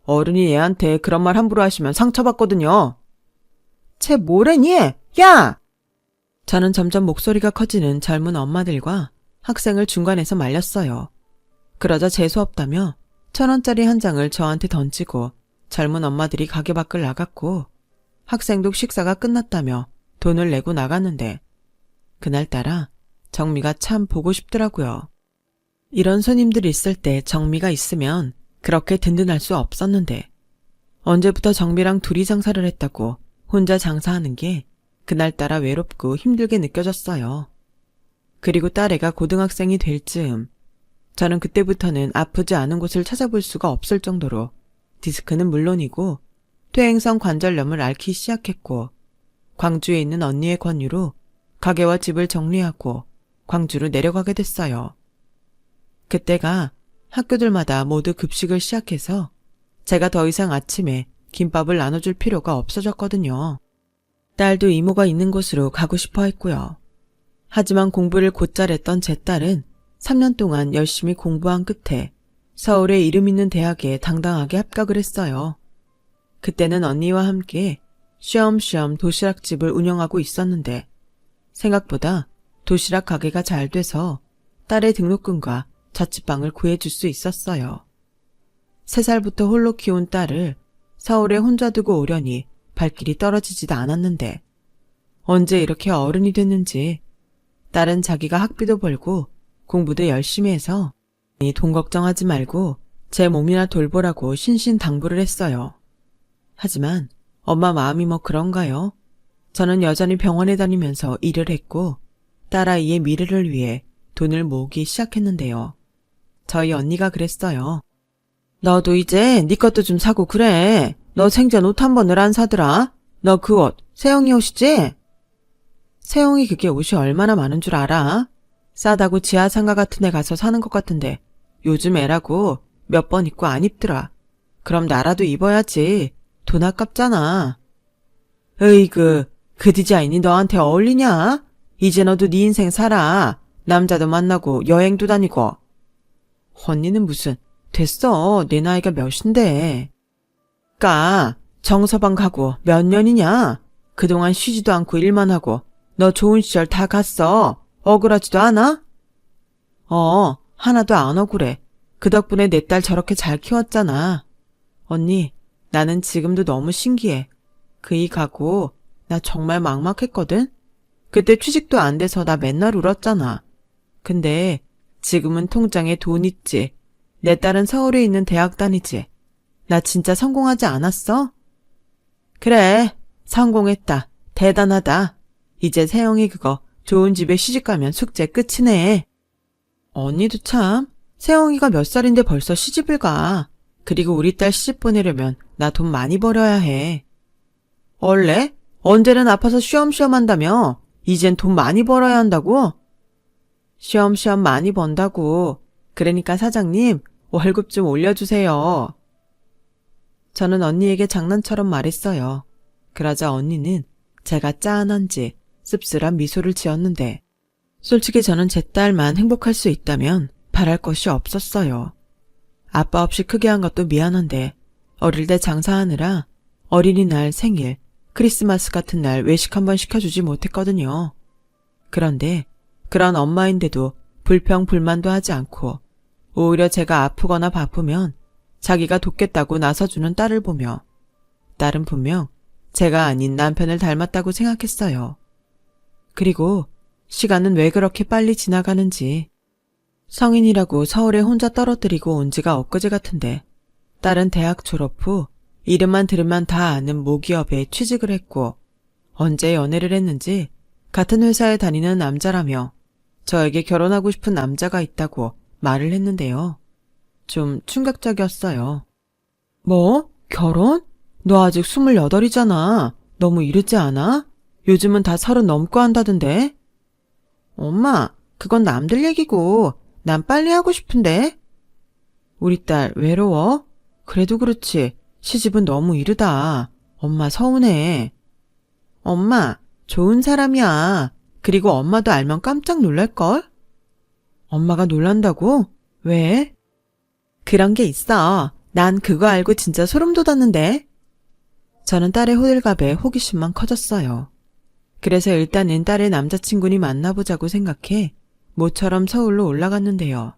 어른이 얘한테 그런 말 함부로 하시면 상처받거든요. 쟤 뭐래니? 야! 저는 점점 목소리가 커지는 젊은 엄마들과 학생을 중간에서 말렸어요. 그러자 재수없다며 1,000원짜리 한 장을 저한테 던지고 젊은 엄마들이 가게 밖을 나갔고 학생도 식사가 끝났다며 돈을 내고 나갔는데 그날따라 정미가 참 보고 싶더라고요. 이런 손님들이 있을 때 정미가 있으면 그렇게 든든할 수 없었는데 언제부터 정미랑 둘이 장사를 했다고 혼자 장사하는 게 그날따라 외롭고 힘들게 느껴졌어요. 그리고 딸애가 고등학생이 될 즈음. 저는 그때부터는 아프지 않은 곳을 찾아볼 수가 없을 정도로 디스크는 물론이고 퇴행성 관절염을 앓기 시작했고, 광주에 있는 언니의 권유로 가게와 집을 정리하고 광주로 내려가게 됐어요. 그때가 학교들마다 모두 급식을 시작해서 제가 더 이상 아침에 김밥을 나눠줄 필요가 없어졌거든요. 딸도 이모가 있는 곳으로 가고 싶어 했고요. 하지만 공부를 곧잘 했던 제 딸은 3년 동안 열심히 공부한 끝에 서울의 이름 있는 대학에 당당하게 합격을 했어요. 그때는 언니와 함께 쉬엄쉬엄 도시락집을 운영하고 있었는데 생각보다 도시락 가게가 잘 돼서 딸의 등록금과 자취방을 구해줄 수 있었어요. 3살부터 홀로 키운 딸을 서울에 혼자 두고 오려니 발길이 떨어지지도 않았는데 언제 이렇게 어른이 됐는지 딸은 자기가 학비도 벌고 공부도 열심히 해서 돈 걱정하지 말고 제 몸이나 돌보라고 신신당부를 했어요. 하지만 엄마 마음이 뭐 그런가요? 저는 여전히 병원에 다니면서 일을 했고 딸아이의 미래를 위해 돈을 모으기 시작했는데요. 저희 언니가 그랬어요. 너도 이제 네 것도 좀 사고 그래. 너 생전 옷 한 번을 안 사더라. 너 그 옷 세영이 옷이지? 세영이 그게 옷이 얼마나 많은 줄 알아? 싸다고 지하상가 같은 데 가서 사는 것 같은데 요즘 애라고 몇 번 입고 안 입더라. 그럼 나라도 입어야지. 돈 아깝잖아. 으이그, 그 디자인이 너한테 어울리냐? 이제 너도 네 인생 살아. 남자도 만나고 여행도 다니고. 언니는 무슨, 됐어. 내 나이가 몇인데. 정서방 가고 몇 년이냐? 그동안 쉬지도 않고 일만 하고 너 좋은 시절 다 갔어. 억울하지도 않아? 하나도 안 억울해. 그 덕분에 내 딸 저렇게 잘 키웠잖아. 언니, 나는 지금도 너무 신기해. 그이 가고 나 정말 막막했거든? 그때 취직도 안 돼서 나 맨날 울었잖아. 근데 지금은 통장에 돈 있지. 내 딸은 서울에 있는 대학 다니지. 나 진짜 성공하지 않았어? 그래, 성공했다. 대단하다. 이제 세영이 그거 좋은 집에 시집가면 숙제 끝이네. 언니도 참, 세영이가 몇 살인데 벌써 시집을 가. 그리고 우리 딸 시집 보내려면 나 돈 많이 벌어야 해. 원래? 언제는 아파서 쉬엄쉬엄 한다며? 이젠 돈 많이 벌어야 한다고? 쉬엄쉬엄 많이 번다고. 그러니까 사장님, 월급 좀 올려주세요. 저는 언니에게 장난처럼 말했어요. 그러자 언니는 제가 짠한지 씁쓸한 미소를 지었는데 솔직히 저는 제 딸만 행복할 수 있다면 바랄 것이 없었어요. 아빠 없이 크게 한 것도 미안한데 어릴 때 장사하느라 어린이날, 생일, 크리스마스 같은 날 외식 한번 시켜주지 못했거든요. 그런데 그런 엄마인데도 불평 불만도 하지 않고 오히려 제가 아프거나 바쁘면 자기가 돕겠다고 나서주는 딸을 보며 딸은 분명 제가 아닌 남편을 닮았다고 생각했어요. 그리고 시간은 왜 그렇게 빨리 지나가는지. 성인이라고 서울에 혼자 떨어뜨리고 온 지가 엊그제 같은데 딸은 대학 졸업 후 이름만 들으면 다 아는 모기업에 취직을 했고 언제 연애를 했는지 같은 회사에 다니는 남자라며 저에게 결혼하고 싶은 남자가 있다고 말을 했는데요. 좀 충격적이었어요. 뭐? 결혼? 너 아직 28이잖아. 너무 이르지 않아? 요즘은 다 30 넘고 한다던데. 엄마, 그건 남들 얘기고 난 빨리 하고 싶은데. 우리 딸 외로워? 그래도 그렇지. 시집은 너무 이르다. 엄마 서운해. 엄마, 좋은 사람이야. 그리고 엄마도 알면 깜짝 놀랄걸? 엄마가 놀란다고? 왜? 그런 게 있어. 난 그거 알고 진짜 소름 돋았는데. 저는 딸의 호들갑에 호기심만 커졌어요. 그래서 일단은 딸의 남자친구니 만나보자고 생각해 모처럼 서울로 올라갔는데요.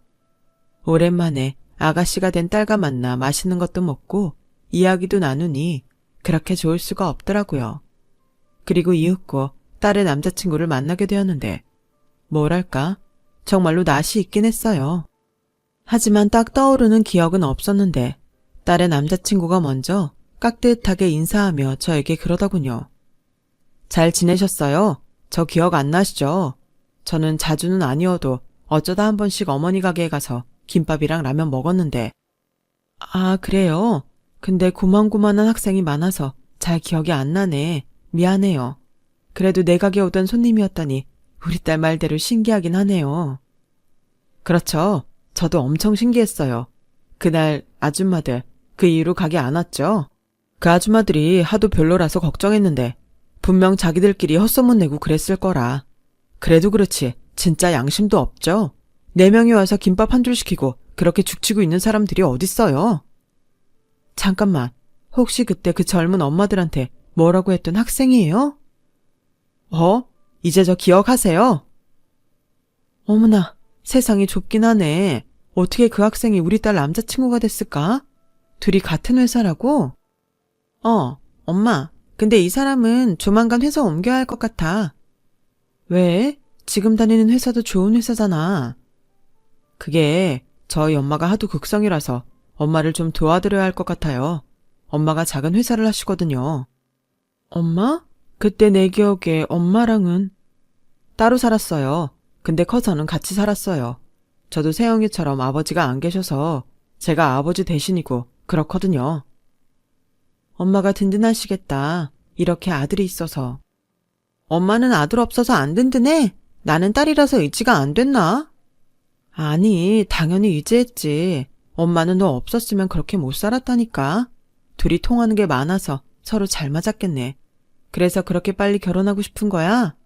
오랜만에 아가씨가 된 딸과 만나 맛있는 것도 먹고 이야기도 나누니 그렇게 좋을 수가 없더라고요. 그리고 이윽고 딸의 남자친구를 만나게 되었는데 뭐랄까 정말로 낯이 있긴 했어요. 하지만 딱 떠오르는 기억은 없었는데 딸의 남자친구가 먼저 깍듯하게 인사하며 저에게 그러더군요. 잘 지내셨어요? 저 기억 안 나시죠? 저는 자주는 아니어도 어쩌다 한 번씩 어머니 가게에 가서 김밥이랑 라면 먹었는데. 아, 그래요? 근데 고만고만한 학생이 많아서 잘 기억이 안 나네. 미안해요. 그래도 내 가게 오던 손님이었다니 우리 딸 말대로 신기하긴 하네요. 그렇죠. 저도 엄청 신기했어요. 그날 아줌마들 그 이후로 가게 안 왔죠? 그 아줌마들이 하도 별로라서 걱정했는데 분명 자기들끼리 헛소문 내고 그랬을 거라. 그래도 그렇지 진짜 양심도 없죠? 4명이 와서 김밥 한 줄 시키고 그렇게 죽치고 있는 사람들이 어딨어요? 잠깐만, 혹시 그때 그 젊은 엄마들한테 뭐라고 했던 학생이에요? 이제 저 기억하세요? 어머나, 세상이 좁긴 하네. 어떻게 그 학생이 우리 딸 남자친구가 됐을까? 둘이 같은 회사라고? 엄마, 근데 이 사람은 조만간 회사 옮겨야 할 것 같아. 왜? 지금 다니는 회사도 좋은 회사잖아. 그게 저희 엄마가 하도 극성이라서 엄마를 좀 도와드려야 할 것 같아요. 엄마가 작은 회사를 하시거든요. 엄마? 그때 내 기억에 엄마랑은 따로 살았어요. 근데 커서는 같이 살았어요. 저도 세영이처럼 아버지가 안 계셔서 제가 아버지 대신이고 그렇거든요. 엄마가 든든하시겠다. 이렇게 아들이 있어서. 엄마는 아들 없어서 안 든든해? 나는 딸이라서 의지가 안 됐나? 아니, 당연히 의지했지. 엄마는 너 없었으면 그렇게 못 살았다니까. 둘이 통하는 게 많아서 서로 잘 맞았겠네. 그래서 그렇게 빨리 결혼하고 싶은 거야?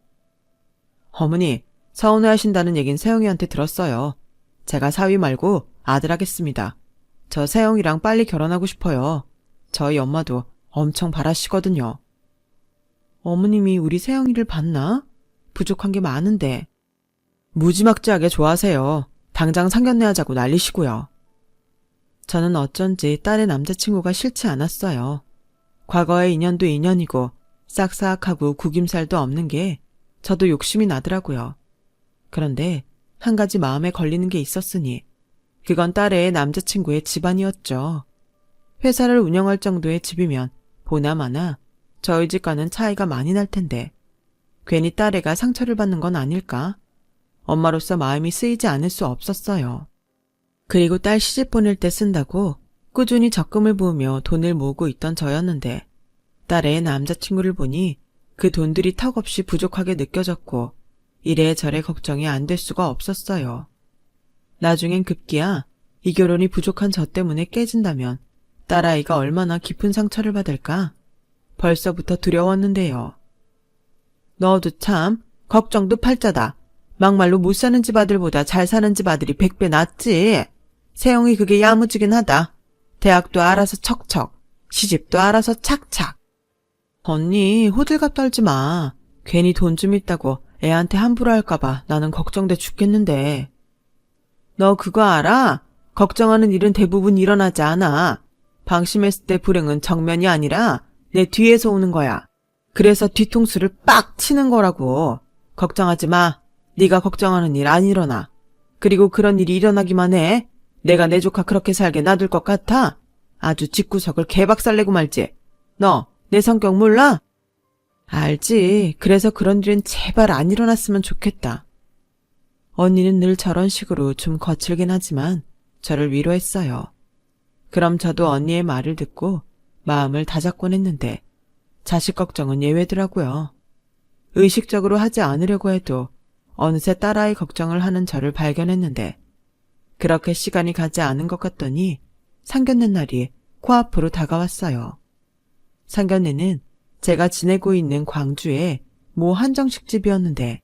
어머니, 서운해하신다는 얘긴 세영이한테 들었어요. 제가 사위 말고 아들 하겠습니다. 저 세영이랑 빨리 결혼하고 싶어요. 저희 엄마도 엄청 바라시거든요. 어머님이 우리 세영이를 봤나? 부족한 게 많은데. 무지막지하게 좋아하세요. 당장 상견례 하자고 난리시고요. 저는 어쩐지 딸의 남자친구가 싫지 않았어요. 과거의 인연도 인연이고 싹싹하고 구김살도 없는 게 저도 욕심이 나더라고요. 그런데 한 가지 마음에 걸리는 게 있었으니 그건 딸의 남자친구의 집안이었죠. 회사를 운영할 정도의 집이면 보나마나 저희 집과는 차이가 많이 날 텐데 괜히 딸애가 상처를 받는 건 아닐까? 엄마로서 마음이 쓰이지 않을 수 없었어요. 그리고 딸 시집 보낼 때 쓴다고 꾸준히 적금을 부으며 돈을 모으고 있던 저였는데 딸의 남자친구를 보니 그 돈들이 턱없이 부족하게 느껴졌고 이래저래 걱정이 안 될 수가 없었어요. 나중엔 급기야 이 결혼이 부족한 저 때문에 깨진다면 딸아이가 얼마나 깊은 상처를 받을까? 벌써부터 두려웠는데요. 너도 참 걱정도 팔자다. 막말로 못 사는 집 아들보다 잘 사는 집 아들이 100배 낫지. 세영이 그게 야무지긴 하다. 대학도 알아서 척척, 시집도 알아서 착착. 언니 호들갑 떨지 마. 괜히 돈 좀 있다고 애한테 함부로 할까봐 나는 걱정돼 죽겠는데. 너 그거 알아? 걱정하는 일은 대부분 일어나지 않아. 방심했을 때 불행은 정면이 아니라 내 뒤에서 오는 거야. 그래서 뒤통수를 빡 치는 거라고. 걱정하지 마. 네가 걱정하는 일 안 일어나. 그리고 그런 일이 일어나기만 해. 내가 내 조카 그렇게 살게 놔둘 것 같아? 아주 집구석을 개박살내고 말지. 너 내 성격 몰라? 알지. 그래서 그런 일은 제발 안 일어났으면 좋겠다. 언니는 늘 저런 식으로 좀 거칠긴 하지만 저를 위로했어요. 그럼 저도 언니의 말을 듣고 마음을 다잡곤 했는데 자식 걱정은 예외더라고요. 의식적으로 하지 않으려고 해도 어느새 딸아이 걱정을 하는 저를 발견했는데 그렇게 시간이 가지 않은 것 같더니 상견례 날이 코앞으로 다가왔어요. 상견례는 제가 지내고 있는 광주의 모 한정식집이었는데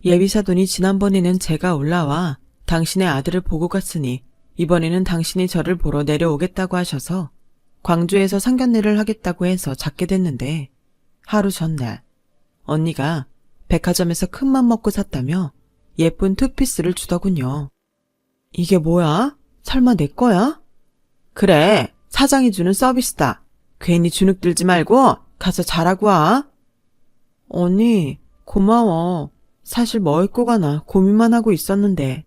예비사돈이 지난번에는 제가 올라와 당신의 아들을 보고 갔으니 이번에는 당신이 저를 보러 내려오겠다고 하셔서 광주에서 상견례를 하겠다고 해서 잡게 됐는데 하루 전날 언니가 백화점에서 큰맘 먹고 샀다며 예쁜 투피스를 주더군요. 이게 뭐야? 설마 내 거야? 그래, 사장이 주는 서비스다. 괜히 주눅 들지 말고 가서 잘하고 와. 언니, 고마워. 사실 뭐 입고 가나 고민만 하고 있었는데.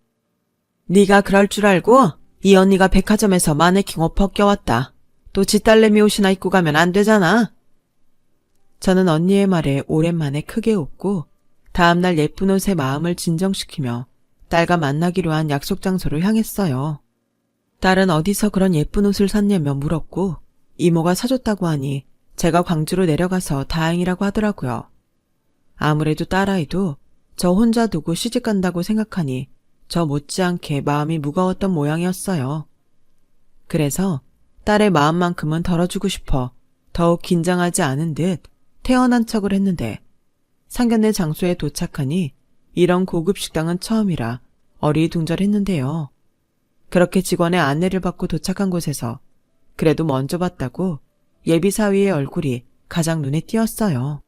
네가 그럴 줄 알고 이 언니가 백화점에서 마네킹 옷 벗겨왔다. 또 지 딸내미 옷이나 입고 가면 안 되잖아. 저는 언니의 말에 오랜만에 크게 웃고 다음날 예쁜 옷에 마음을 진정시키며 딸과 만나기로 한 약속 장소로 향했어요. 딸은 어디서 그런 예쁜 옷을 샀냐며 물었고 이모가 사줬다고 하니 제가 광주로 내려가서 다행이라고 하더라고요. 아무래도 딸아이도 저 혼자 두고 시집 간다고 생각하니 저 못지않게 마음이 무거웠던 모양이었어요. 그래서 딸의 마음만큼은 덜어주고 싶어 더욱 긴장하지 않은 듯 태어난 척을 했는데 상견례 장소에 도착하니 이런 고급 식당은 처음이라 어리둥절했는데요. 그렇게 직원의 안내를 받고 도착한 곳에서 그래도 먼저 봤다고 예비 사위의 얼굴이 가장 눈에 띄었어요.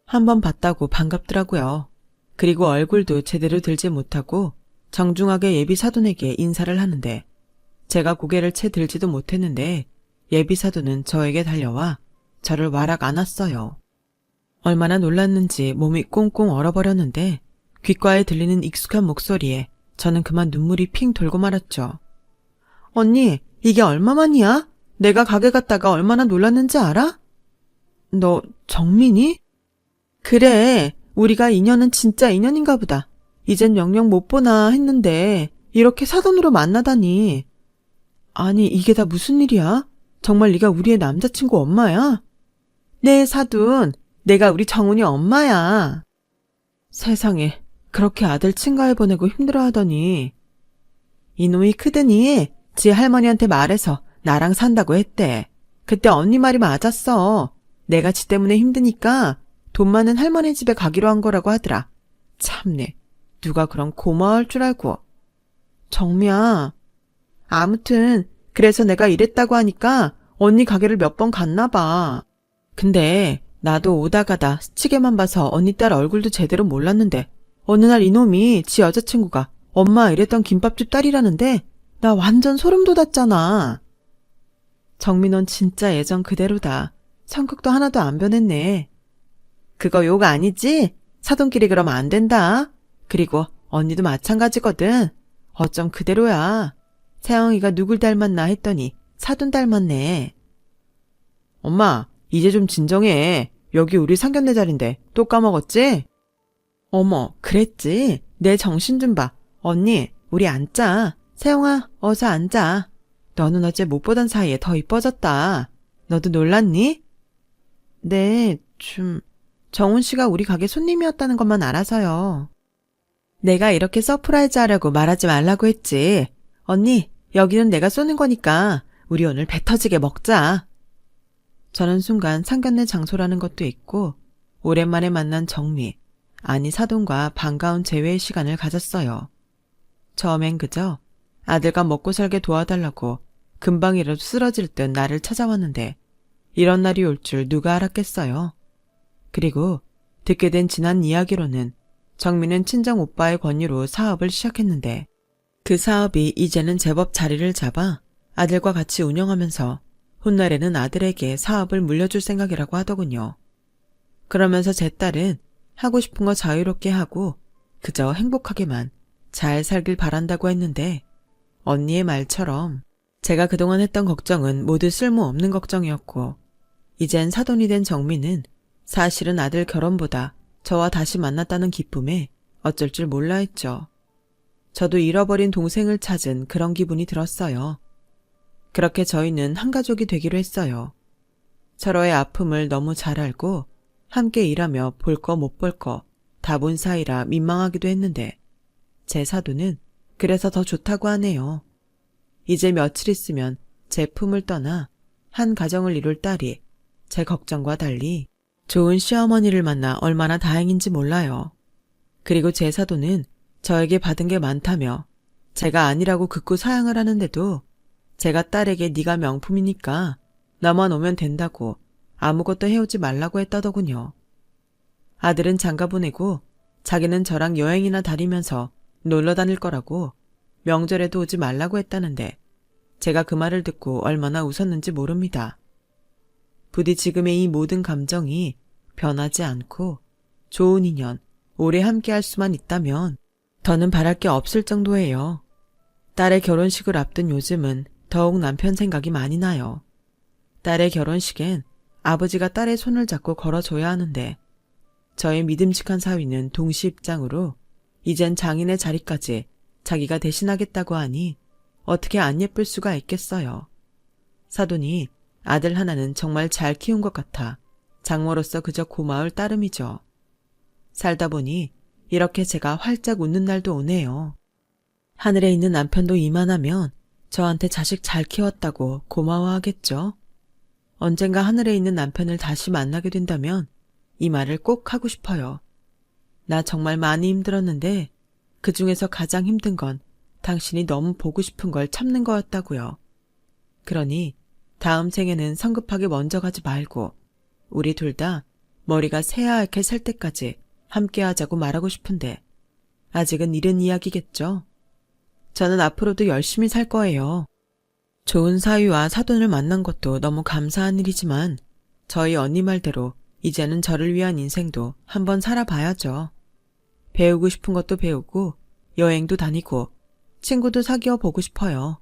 한번 봤다고 반갑더라고요. 그리고 얼굴도 제대로 들지 못하고 정중하게 예비 사돈에게 인사를 하는데 제가 고개를 채 들지도 못했는데 예비 사돈은 저에게 달려와 저를 와락 안았어요. 얼마나 놀랐는지 몸이 꽁꽁 얼어버렸는데 귓가에 들리는 익숙한 목소리에 저는 그만 눈물이 핑 돌고 말았죠. 언니, 이게 얼마만이야? 내가 가게 갔다가 얼마나 놀랐는지 알아? 너 정민이? 그래, 우리가 인연은 진짜 인연인가 보다. 이젠 영영 못 보나 했는데 이렇게 사돈으로 만나다니. 아니, 이게 다 무슨 일이야? 정말 네가 우리의 남자친구 엄마야? 네, 사돈. 내가 우리 정훈이 엄마야. 세상에, 그렇게 아들 친가에 보내고 힘들어하더니. 이놈이 크더니 지 할머니한테 말해서 나랑 산다고 했대. 그때 언니 말이 맞았어. 내가 지 때문에 힘드니까 돈 많은 할머니 집에 가기로 한 거라고 하더라. 참네, 누가 그런 고마울 줄 알고. 정미야. 아무튼 그래서 내가 이랬다고 하니까 언니 가게를 몇 번 갔나 봐. 근데 나도 오다 가다 스치게만 봐서 언니 딸 얼굴도 제대로 몰랐는데 어느 날 이놈이 지 여자친구가 엄마 이랬던 김밥집 딸이라는데 나 완전 소름 돋았잖아. 정민원 진짜 예전 그대로다. 성격도 하나도 안 변했네. 그거 욕 아니지? 사돈끼리 그러면 안 된다. 그리고 언니도 마찬가지거든. 어쩜 그대로야. 세영이가 누굴 닮았나 했더니 사돈 닮았네. 엄마, 이제 좀 진정해. 여기 우리 상견례 자리인데 또 까먹었지? 어머, 그랬지? 내 정신 좀 봐. 언니, 우리 앉자. 세영아, 어서 앉아. 너는 어째 못 보던 사이에 더 이뻐졌다. 너도 놀랐니? 네, 정훈 씨가 우리 가게 손님이었다는 것만 알아서요. 내가 이렇게 서프라이즈 하려고 말하지 말라고 했지. 언니, 여기는 내가 쏘는 거니까 우리 오늘 배 터지게 먹자. 저는 순간 상견례 장소라는 것도 있고 오랜만에 만난 정미, 아니 사돈과 반가운 재회의 시간을 가졌어요. 처음엔 그저 아들과 먹고 살게 도와달라고 금방이라도 쓰러질 듯 나를 찾아왔는데 이런 날이 올 줄 누가 알았겠어요. 그리고 듣게 된 지난 이야기로는 정민은 친정 오빠의 권유로 사업을 시작했는데 그 사업이 이제는 제법 자리를 잡아 아들과 같이 운영하면서 훗날에는 아들에게 사업을 물려줄 생각이라고 하더군요. 그러면서 제 딸은 하고 싶은 거 자유롭게 하고 그저 행복하게만 잘 살길 바란다고 했는데 언니의 말처럼 제가 그동안 했던 걱정은 모두 쓸모없는 걱정이었고 이젠 사돈이 된 정민은 사실은 아들 결혼보다 저와 다시 만났다는 기쁨에 어쩔 줄 몰라 했죠. 저도 잃어버린 동생을 찾은 그런 기분이 들었어요. 그렇게 저희는 한 가족이 되기로 했어요. 서로의 아픔을 너무 잘 알고 함께 일하며 볼 거 못 볼 거 다 본 사이라 민망하기도 했는데 제 사돈은 그래서 더 좋다고 하네요. 이제 며칠 있으면 제 품을 떠나 한 가정을 이룰 딸이 제 걱정과 달리 좋은 시어머니를 만나 얼마나 다행인지 몰라요. 그리고 제 사돈은 저에게 받은 게 많다며 제가 아니라고 극구 사양을 하는데도 제가 딸에게 네가 명품이니까 나만 오면 된다고 아무것도 해오지 말라고 했다더군요. 아들은 장가 보내고 자기는 저랑 여행이나 다니면서 놀러 다닐 거라고 명절에도 오지 말라고 했다는데 제가 그 말을 듣고 얼마나 웃었는지 모릅니다. 부디 지금의 이 모든 감정이 변하지 않고 좋은 인연, 오래 함께 할 수만 있다면 더는 바랄 게 없을 정도예요. 딸의 결혼식을 앞둔 요즘은 더욱 남편 생각이 많이 나요. 딸의 결혼식엔 아버지가 딸의 손을 잡고 걸어줘야 하는데 저의 믿음직한 사위는 동시 입장으로 이젠 장인의 자리까지 자기가 대신하겠다고 하니 어떻게 안 예쁠 수가 있겠어요. 사돈이 아들 하나는 정말 잘 키운 것 같아 장모로서 그저 고마울 따름이죠. 살다 보니 이렇게 제가 활짝 웃는 날도 오네요. 하늘에 있는 남편도 이만하면 저한테 자식 잘 키웠다고 고마워하겠죠. 언젠가 하늘에 있는 남편을 다시 만나게 된다면 이 말을 꼭 하고 싶어요. 나 정말 많이 힘들었는데 그 중에서 가장 힘든 건 당신이 너무 보고 싶은 걸 참는 거였다고요. 그러니 다음 생에는 성급하게 먼저 가지 말고 우리 둘 다 머리가 새하얗게 살 때까지 함께 하자고 말하고 싶은데 아직은 이른 이야기겠죠. 저는 앞으로도 열심히 살 거예요. 좋은 사위와 사돈을 만난 것도 너무 감사한 일이지만 저희 언니 말대로 이제는 저를 위한 인생도 한번 살아봐야죠. 배우고 싶은 것도 배우고 여행도 다니고 친구도 사귀어 보고 싶어요.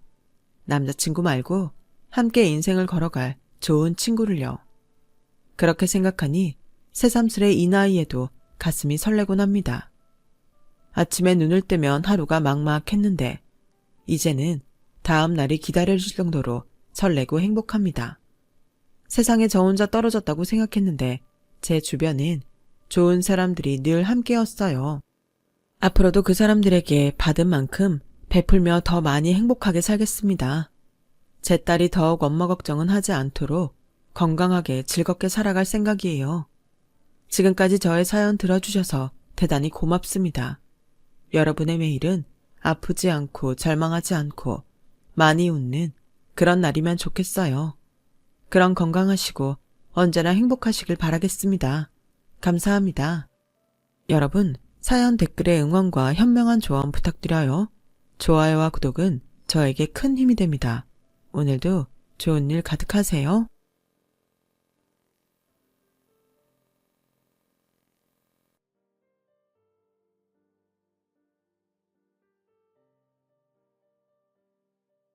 남자친구 말고 함께 인생을 걸어갈 좋은 친구를요. 그렇게 생각하니 새삼스레 이 나이에도 가슴이 설레곤 합니다. 아침에 눈을 뜨면 하루가 막막했는데 이제는 다음 날이 기다려질 정도로 설레고 행복합니다. 세상에 저 혼자 떨어졌다고 생각했는데 제 주변엔 좋은 사람들이 늘 함께였어요. 앞으로도 그 사람들에게 받은 만큼 베풀며 더 많이 행복하게 살겠습니다. 제 딸이 더욱 엄마 걱정은 하지 않도록 건강하게 즐겁게 살아갈 생각이에요. 지금까지 저의 사연 들어주셔서 대단히 고맙습니다. 여러분의 매일은 아프지 않고 절망하지 않고 많이 웃는 그런 날이면 좋겠어요. 그런 건강하시고 언제나 행복하시길 바라겠습니다. 감사합니다. 여러분, 사연 댓글에 응원과 현명한 조언 부탁드려요. 좋아요와 구독은 저에게 큰 힘이 됩니다. 오늘도 좋은 일 가득하세요.